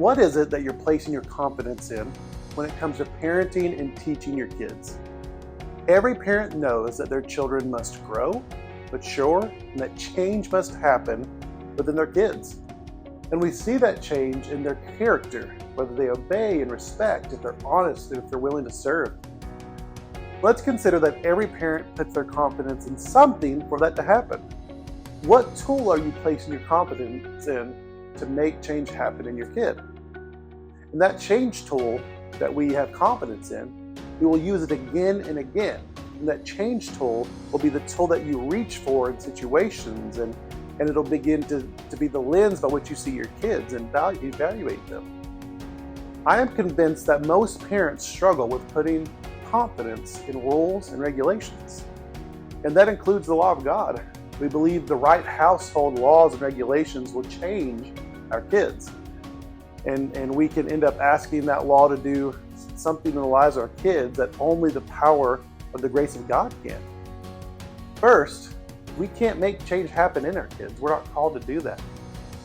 What is it that you're placing your confidence in when it comes to parenting and teaching your kids? Every parent knows that their children must grow, mature, and that change must happen within their kids. And we see that change in their character, whether they obey and respect, if they're honest, and if they're willing to serve. Let's consider that every parent puts their confidence in something for that to happen. What tool are you placing your confidence in to make change happen in your kid? And that change tool that we have confidence in, we will use it again and again. And that change tool will be the tool that you reach for in situations, and it'll begin to be the lens by which you see your kids and evaluate them. I am convinced that most parents struggle with putting confidence in rules and regulations. And that includes the law of God. We believe the right household laws and regulations will change our kids. And we can end up asking that law to do something in the lives of our kids that only the power of the grace of God can. First, we can't make change happen in our kids. We're not called to do that.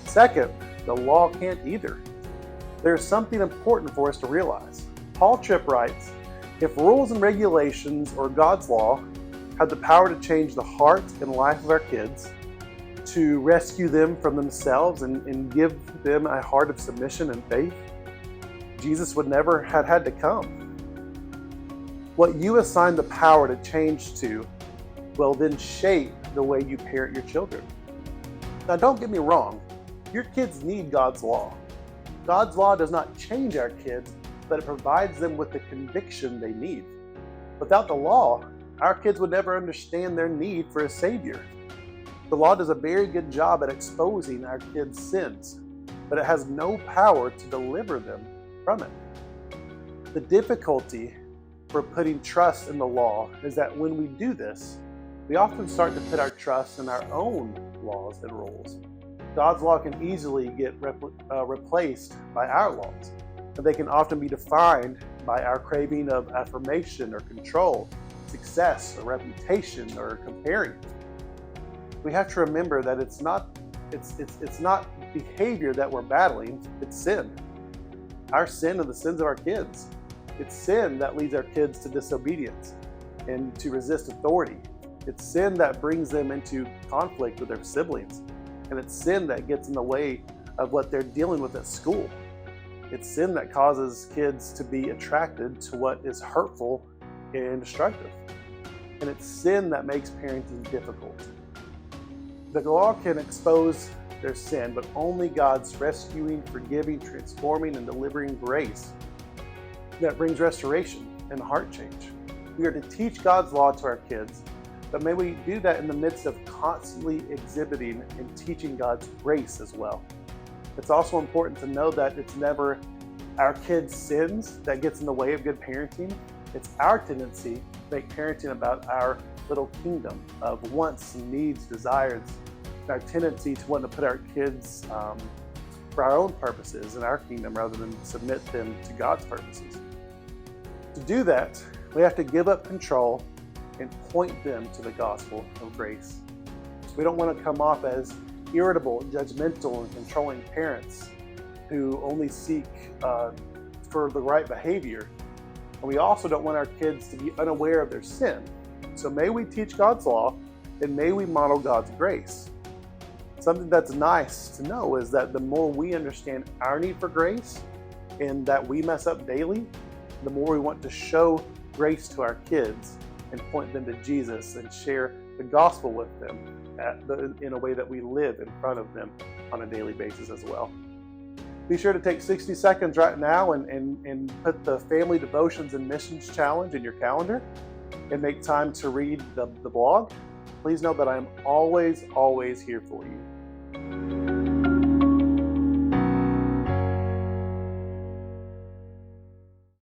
Second, the law can't either. There's something important for us to realize. Paul Tripp writes, if rules and regulations or God's law had the power to change the heart and life of our kids, to rescue them from themselves and give them a heart of submission and faith, Jesus would never have had to come. What you assign the power to change to will then shape the way you parent your children. Now, don't get me wrong, your kids need God's law. God's law does not change our kids, but it provides them with the conviction they need. Without the law, our kids would never understand their need for a Savior. The law does a very good job at exposing our kids' sins, but it has no power to deliver them from it. The difficulty for putting trust in the law is that when we do this, we often start to put our trust in our own laws and rules. God's law can easily get replaced by our laws, and they can often be defined by our craving of affirmation or control, success or reputation or comparing. We have to remember that it's not behavior that we're battling, it's sin. Our sin are the sins of our kids. It's sin that leads our kids to disobedience and to resist authority. It's sin that brings them into conflict with their siblings. And it's sin that gets in the way of what they're dealing with at school. It's sin that causes kids to be attracted to what is hurtful and destructive. And it's sin that makes parenting difficult. The law can expose their sin, but only God's rescuing, forgiving, transforming, and delivering grace that brings restoration and heart change. We are to teach God's law to our kids, but may we do that in the midst of constantly exhibiting and teaching God's grace as well. It's also important to know that it's never our kids' sins that gets in the way of good parenting. It's our tendency to make parenting about our little kingdom of wants, needs, desires, and our tendency to want to put our kids for our own purposes in our kingdom rather than submit them to God's purposes. To do that, we have to give up control and point them to the gospel of grace. We don't want to come off as irritable, judgmental, and controlling parents who only seek for the right behavior. And we also don't want our kids to be unaware of their sin. So may we teach God's law, and may we model God's grace. Something that's nice to know is that the more we understand our need for grace and that we mess up daily, the more we want to show grace to our kids and point them to Jesus and share the gospel with them in a way that we live in front of them on a daily basis as well. Be sure to take 60 seconds right now and put the Family Devotions and Missions Challenge in your calendar and make time to read the blog. Please know that I am always here for you.